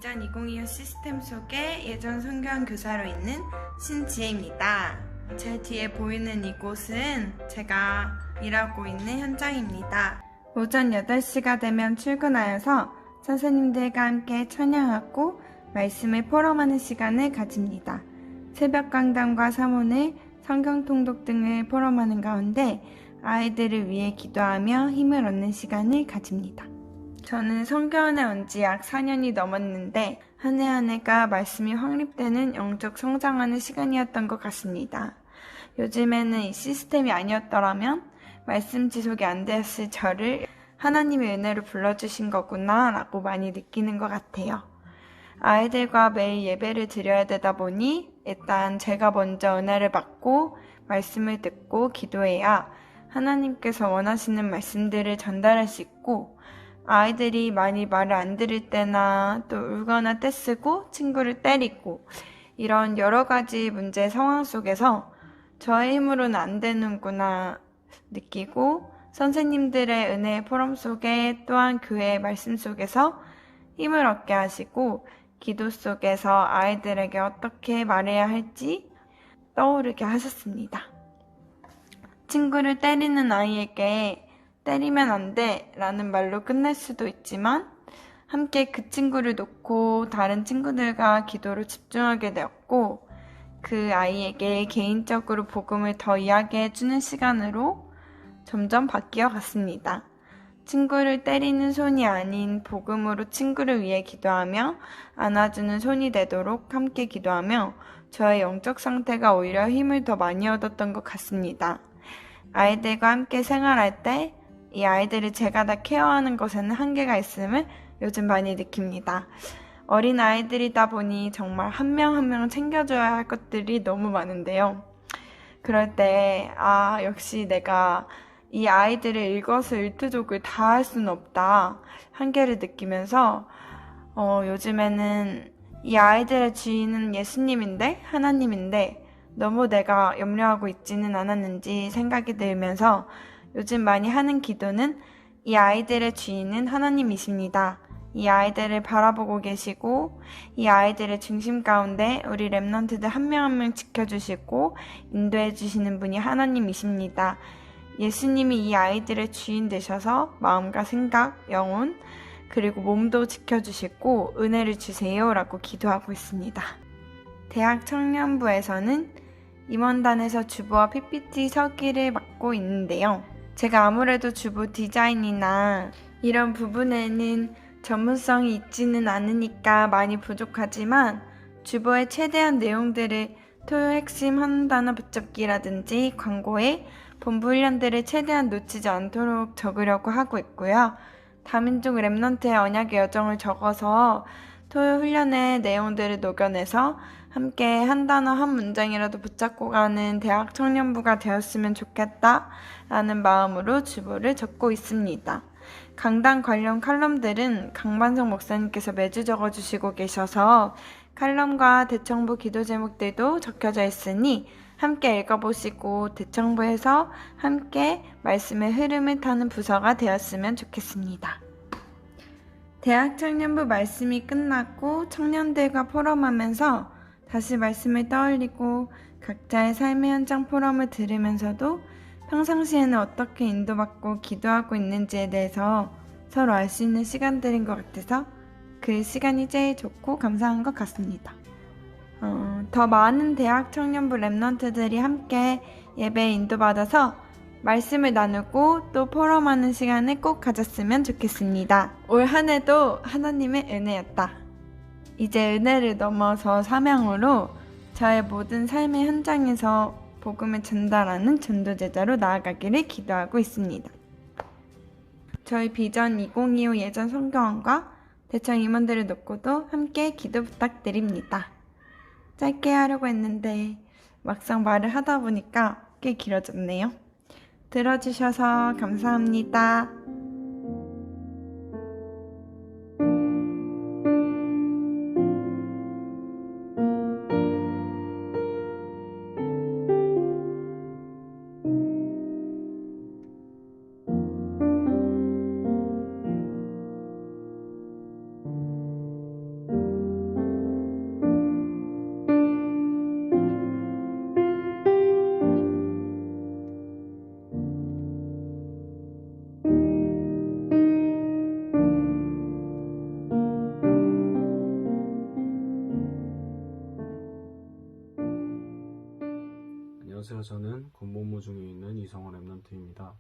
비전 2025 시스템 속의 예전 성경 교사로 있는 신지혜입니다. 제 뒤에 보이는 이곳은 제가 일하고 있는 현장입니다. 오전 8시가 되면 출근하여서 선생님들과 함께 찬양하고 말씀을 포럼하는 시간을 가집니다. 새벽 강단과 사모늘, 성경 통독 등을 포럼하는 가운데 아이들을 위해 기도하며 힘을 얻는 시간을 가집니다. 저는 성교원에 온 지 약 4년이 넘었는데 한 해 한 해가 말씀이 확립되는 영적 성장하는 시간이었던 것 같습니다. 요즘에는 이 시스템이 아니었더라면 말씀 지속이 안 되었을 저를 하나님의 은혜로 불러주신 거구나 라고 많이 느끼는 것 같아요. 아이들과 매일 예배를 드려야 되다 보니 일단 제가 먼저 은혜를 받고 말씀을 듣고 기도해야 하나님께서 원하시는 말씀들을 전달할 수 있고, 아이들이 많이 말을 안 들을 때나 또 울거나 떼쓰고 친구를 때리고 이런 여러 가지 문제 상황 속에서 저의 힘으로는 안 되는구나 느끼고, 선생님들의 은혜의 포럼 속에 또한 교회의 말씀 속에서 힘을 얻게 하시고 기도 속에서 아이들에게 어떻게 말해야 할지 떠오르게 하셨습니다. 친구를 때리는 아이에게 때리면 안 돼 라는 말로 끝낼 수도 있지만 함께 그 친구를 놓고 다른 친구들과 기도로 집중하게 되었고, 그 아이에게 개인적으로 복음을 더 이야기해주는 시간으로 점점 바뀌어 갔습니다. 친구를 때리는 손이 아닌 복음으로 친구를 위해 기도하며 안아주는 손이 되도록 함께 기도하며 저의 영적 상태가 오히려 힘을 더 많이 얻었던 것 같습니다. 아이들과 함께 생활할 때 이 아이들을 제가 다 케어하는 것에는 한계가 있음을 요즘 많이 느낍니다. 어린 아이들이다 보니 정말 한 명 한 명 챙겨줘야 할 것들이 너무 많은데요. 그럴 때 역시 내가 이 아이들의 일거수일투족을 다 할 수는 없다 한계를 느끼면서 요즘에는 이 아이들의 주인은 예수님인데 하나님인데 너무 내가 염려하고 있지는 않았는지 생각이 들면서 요즘 많이 하는 기도는 이 아이들의 주인은 하나님이십니다. 이 아이들을 바라보고 계시고 이 아이들의 중심 가운데 우리 랩런트들 한 명 한 명 지켜주시고 인도해 주시는 분이 하나님이십니다. 예수님이 이 아이들의 주인 되셔서 마음과 생각, 영혼, 그리고 몸도 지켜주시고 은혜를 주세요 라고 기도하고 있습니다. 대학 청년부에서는 임원단에서 주부와 PPT 서기를 맡고 있는데요. 제가 아무래도 주부 디자인이나 이런 부분에는 전문성이 있지는 않으니까 많이 부족하지만 주부의 최대한 내용들을 토요 핵심 한 단어 붙잡기라든지 광고에 본부 훈련들을 최대한 놓치지 않도록 적으려고 하고 있고요. 다민족 랩런트의 언약의 여정을 적어서 토요 훈련의 내용들을 녹여내서 함께 한 단어 한 문장이라도 붙잡고 가는 대학 청년부가 되었으면 좋겠다라는 마음으로 주보를 적고 있습니다. 강단 관련 칼럼들은 강반성 목사님께서 매주 적어주시고 계셔서 칼럼과 대청부 기도 제목들도 적혀져 있으니 함께 읽어보시고 대청부에서 함께 말씀의 흐름을 타는 부서가 되었으면 좋겠습니다. 대학 청년부 말씀이 끝났고 청년들과 포럼하면서 다시 말씀을 떠올리고 각자의 삶의 현장 포럼을 들으면서도 평상시에는 어떻게 인도받고 기도하고 있는지에 대해서 서로 알 수 있는 시간들인 것 같아서 그 시간이 제일 좋고 감사한 것 같습니다. 더 많은 대학 청년부 랩런트들이 함께 예배에 인도받아서 말씀을 나누고 또 포럼하는 시간을 꼭 가졌으면 좋겠습니다. 올 한 해도 하나님의 은혜였다. 이제 은혜를 넘어서 사명으로 저의 모든 삶의 현장에서 복음을 전달하는 전도제자로 나아가기를 기도하고 있습니다. 저희 비전 2025 예전 성교원과 대청 임원들을 놓고도 함께 기도 부탁드립니다. 짧게 하려고 했는데 막상 말을 하다 보니까 꽤 길어졌네요. 들어주셔서 감사합니다. 안녕하세요. 저는 군복무 중에 있는 이성원 랩런트입니다.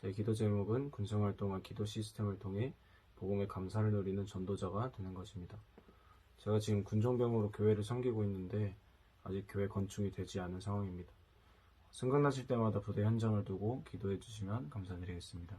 제 기도 제목은 군생활동과 기도 시스템을 통해 복음의 감사를 누리는 전도자가 되는 것입니다. 제가 지금 군종병으로 교회를 섬기고 있는데 아직 교회 건축이 되지 않은 상황입니다. 생각나실 때마다 부대 현장을 두고 기도해 주시면 감사드리겠습니다.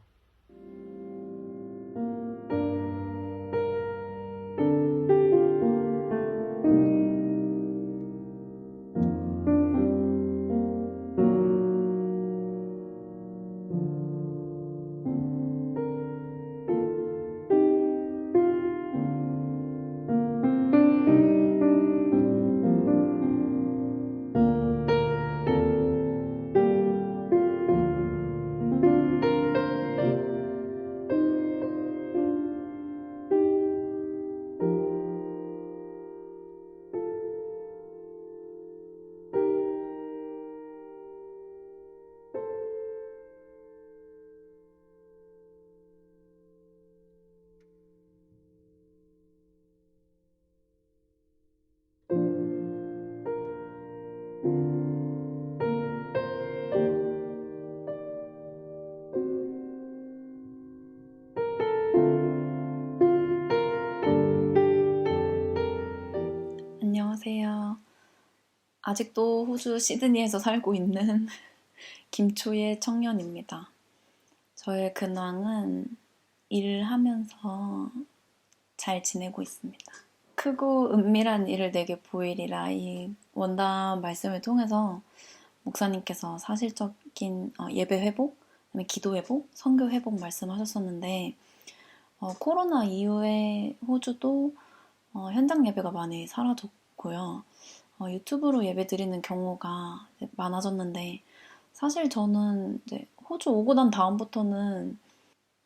안녕하세요. 아직도 호주 시드니에서 살고 있는 김초의 청년입니다. 저의 근황은 일을 하면서 잘 지내고 있습니다. 크고 은밀한 일을 내게 보이리라 이 원단 말씀을 통해서 목사님께서 사실적인 예배 회복, 기도 회복, 선교 회복 말씀하셨었는데 코로나 이후에 호주도 현장 예배가 많이 사라졌고요. 유튜브로 예배 드리는 경우가 많아졌는데 사실 저는 이제 호주 오고 난 다음부터는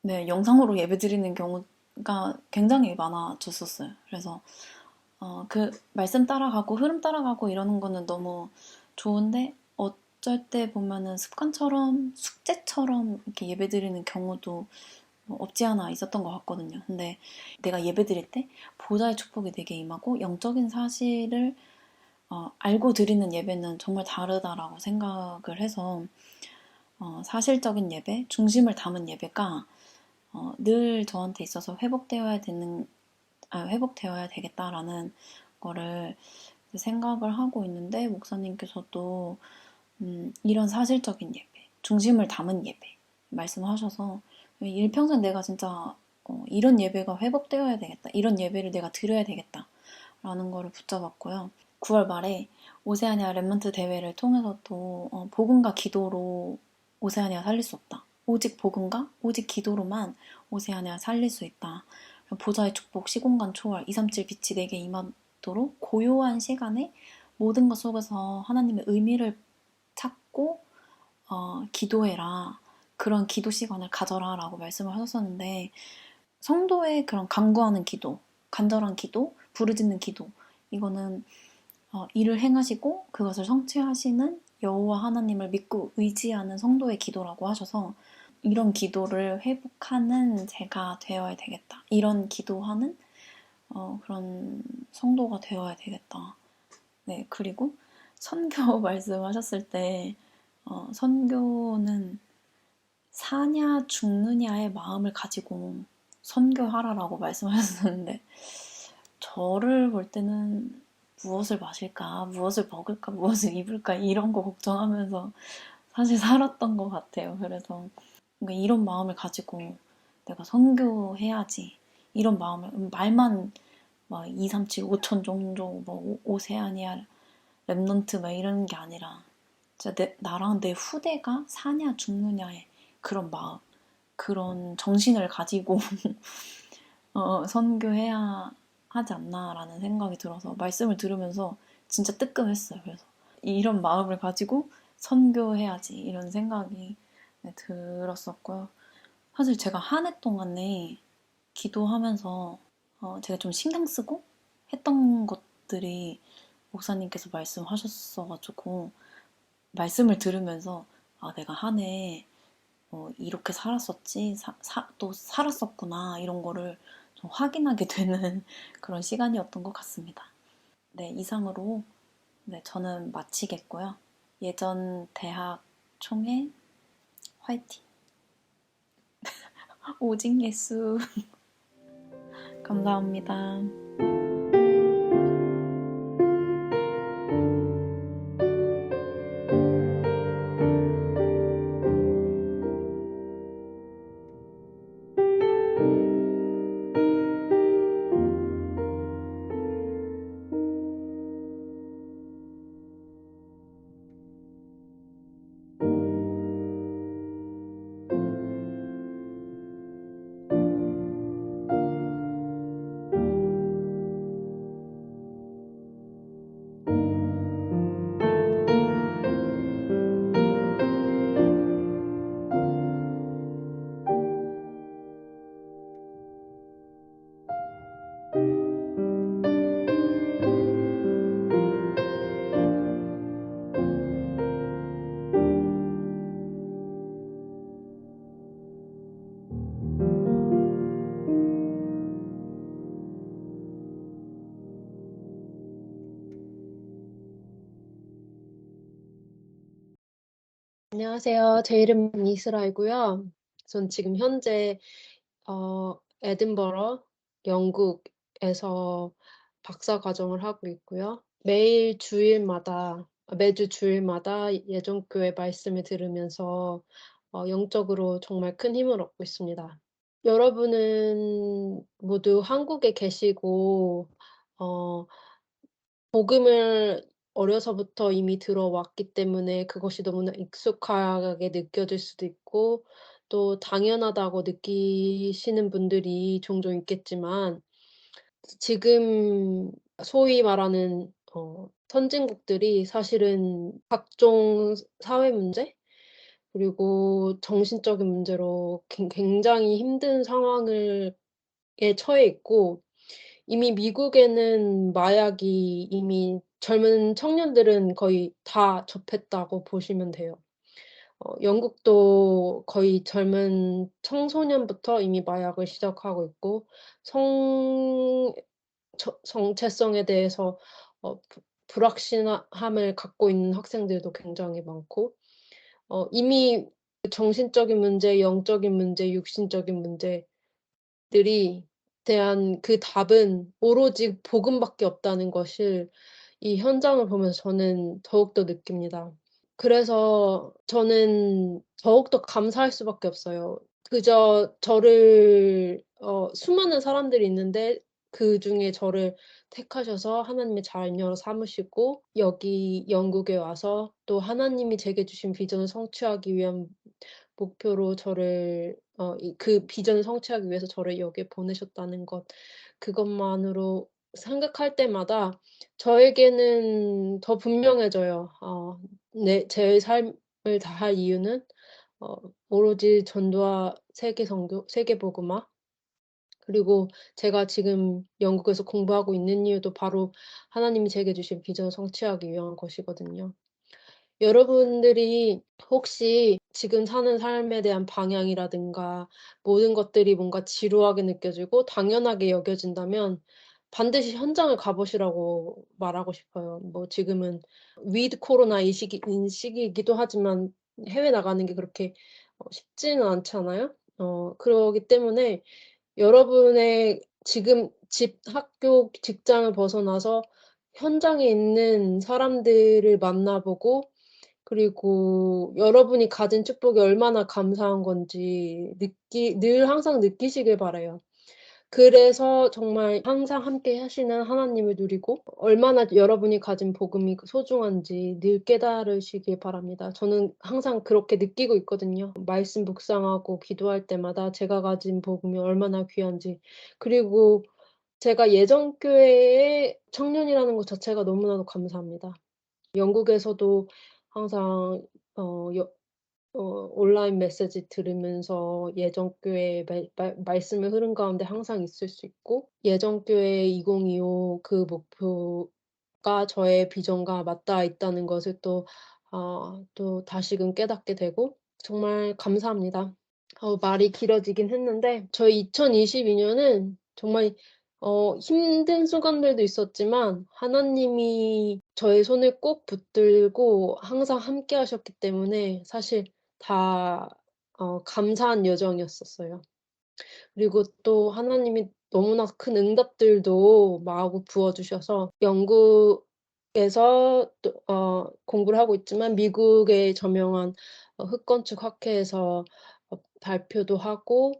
영상으로 예배 드리는 경우가 굉장히 많아졌었어요. 그래서 그 말씀 따라가고 흐름 따라가고 이러는 거는 너무 좋은데 어쩔 때 보면은 습관처럼 숙제처럼 이렇게 예배 드리는 경우도 없지 않아 있었던 것 같거든요. 근데 내가 예배 드릴 때 보좌의 축복이 되게 임하고 영적인 사실을 알고 드리는 예배는 정말 다르다라고 생각을 해서 사실적인 예배, 중심을 담은 예배가 늘 저한테 있어서 회복되어야 되겠다라는 거를 생각을 하고 있는데 목사님께서도 이런 사실적인 예배, 중심을 담은 예배 말씀하셔서 일평생 내가 진짜 이런 예배가 회복되어야 되겠다, 이런 예배를 내가 드려야 되겠다라는 거를 붙잡았고요. 9월 말에 오세아니아 랩런트 대회를 통해서 또 복음과 기도로 오세아니아 살릴 수 없다. 오직 복음과 오직 기도로만 오세아니아 살릴 수 있다. 보좌의 축복, 시공간 초월, 237 빛이 내게 임하도록 고요한 시간에 모든 것 속에서 하나님의 의미를 찾고 기도해라. 그런 기도 시간을 가져라 라고 말씀을 하셨었는데 성도의 그런 간구하는 기도, 간절한 기도, 부르짖는 기도 이거는 일을 행하시고 그것을 성취하시는 여호와 하나님을 믿고 의지하는 성도의 기도라고 하셔서 이런 기도를 회복하는 제가 되어야 되겠다. 이런 기도하는 그런 성도가 되어야 되겠다. 네, 그리고 선교 말씀하셨을 때 선교는 사냐 죽느냐의 마음을 가지고 선교하라라고 말씀하셨는데 저를 볼 때는 무엇을 마실까, 무엇을 먹을까, 무엇을 입을까 이런 거 걱정하면서 사실 살았던 것 같아요. 그래서 이런 마음을 가지고 내가 선교해야지 이런 마음을 말만 막 2, 3, 7, 5천 정도 뭐 오세아니아 랩넌트 막 이런 게 아니라 진짜 나랑 내 후대가 사냐 죽느냐의 그런 마음, 그런 정신을 가지고 선교해야 하지 않나라는 생각이 들어서 말씀을 들으면서 진짜 뜨끔했어요. 그래서 이런 마음을 가지고 선교해야지 이런 생각이 들었었고요. 사실 제가 한 해 동안에 기도하면서 제가 좀 신경 쓰고 했던 것들이 목사님께서 말씀하셨어가지고 말씀을 들으면서 내가 한 해 이렇게 살았었지 또 살았었구나 이런 거를 좀 확인하게 되는 그런 시간이었던 것 같습니다. 네, 이상으로 저는 마치겠고요. 예전 대학 총회 화이팅! 오직 예수. 감사합니다. 안녕하세요. 제 이름은 이스라이고요. 전 지금 현재 에든버러, 영국에서 박사 과정을 하고 있고요. 매주 주일마다 예전교회 말씀을 들으면서 영적으로 정말 큰 힘을 얻고 있습니다. 여러분은 모두 한국에 계시고 복음을 어려서부터 이미 들어왔기 때문에 그것이 너무나 익숙하게 느껴질 수도 있고 또 당연하다고 느끼시는 분들이 종종 있겠지만 지금 소위 말하는 선진국들이 사실은 각종 사회 문제 그리고 정신적인 문제로 굉장히 힘든 상황을 에 처해 있고 이미 미국에는 마약이 이미 젊은 청년들은 거의 다 접했다고 보시면 돼요. 영국도 거의 젊은 청소년부터 이미 마약을 시작하고 있고 성 정체성에 대해서 불확실함을 갖고 있는 학생들도 굉장히 많고 이미 정신적인 문제, 영적인 문제, 육신적인 문제들이 대한 그 답은 오로지 복음밖에 없다는 것을 이 현장을 보면서 저는 더욱더 느낍니다. 그래서 저는 더욱더 감사할 수밖에 없어요. 그저 저를 수많은 사람들이 있는데 그중에 저를 택하셔서 하나님의 자녀로 삼으시고 여기 영국에 와서 또 하나님이 제게 주신 비전을 성취하기 위한 목표로 저를 그 비전을 성취하기 위해서 저를 여기에 보내셨다는 것 그것만으로 생각할 때마다 저에게는 더 분명해져요. 제 삶을 다할 이유는 어 오로지 전도와 세계 복음화 그리고 제가 지금 영국에서 공부하고 있는 이유도 바로 하나님이 제게 주신 비전을 성취하기 위한 것이거든요. 여러분들이 혹시 지금 사는 삶에 대한 방향이라든가 모든 것들이 뭔가 지루하게 느껴지고 당연하게 여겨진다면 반드시 현장을 가 보시라고 말하고 싶어요. 뭐 지금은 위드 코로나 이 시기이기도 하지만 해외 나가는 게 그렇게 쉽지는 않잖아요. 그러기 때문에 여러분의 지금 집, 학교, 직장을 벗어나서 현장에 있는 사람들을 만나보고 그리고 여러분이 가진 축복이 얼마나 감사한 건지 늘 항상 느끼시길 바라요. 그래서 정말 항상 함께 하시는 하나님을 누리고 얼마나 여러분이 가진 복음이 소중한지 늘 깨달으시길 바랍니다. 저는 항상 그렇게 느끼고 있거든요. 말씀 묵상하고 기도할 때마다 제가 가진 복음이 얼마나 귀한지 그리고 제가 예전 교회의 청년이라는 것 자체가 너무나도 감사합니다. 영국에서도 항상 온라인 메시지 들으면서 예전 교회의 말씀을 흐른 가운데 항상 있을 수 있고 예전 교회 2025 그 목표가 저의 비전과 맞닿아 있다는 것을 또 다시금 깨닫게 되고 정말 감사합니다. 말이 길어지긴 했는데 저희 2022년은 정말 힘든 순간들도 있었지만 하나님이 저의 손을 꼭 붙들고 항상 함께 하셨기 때문에 사실 다 감사한 여정이었었어요. 그리고 또 하나님이 너무나 큰 응답들도 마구 부어 주셔서 영국에서 또 공부를 하고 있지만 미국의 저명한 흙건축 학회에서 발표도 하고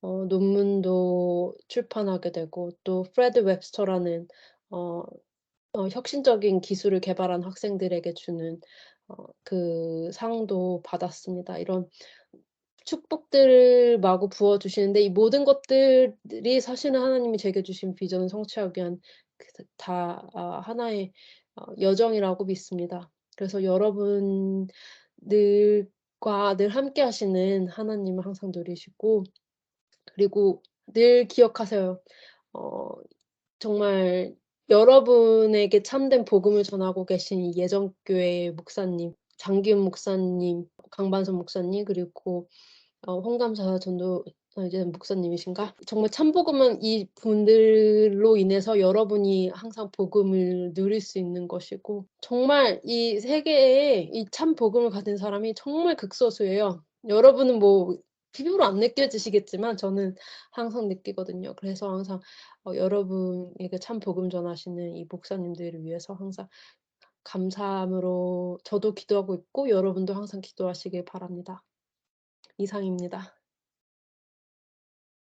논문도 출판하게 되고 또 프레드 웹스터라는 어 혁신적인 기술을 개발한 학생들에게 주는 그 상도 받았습니다. 이런 축복들을 마구 부어 주시는데 이 모든 것들이 사실은 하나님이 제게 주신 비전을 성취하기 위한 하나의 여정이라고 믿습니다. 그래서 여러분들과 늘 함께 하시는 하나님을 항상 누리시고 그리고 늘 기억하세요. 어 정말 여러분에게 참된 복음을 전하고 계신 이 예정교회의 목사님, 장기훈 목사님, 강반석 목사님 그리고 홍감사 전도 이제 목사님이신가? 정말 참복음은 이분들로 인해서 여러분이 항상 복음을 누릴 수 있는 것이고 정말 이 세계에 이 참복음을 가진 사람이 정말 극소수예요. 여러분은 뭐 피부로 안 느껴지시겠지만 저는 항상 느끼거든요. 그래서 항상 여러분에게 참 복음 전하시는 이 목사님들을 위해서 항상 감사함으로 저도 기도하고 있고 여러분도 항상 기도하시길 바랍니다. 이상입니다.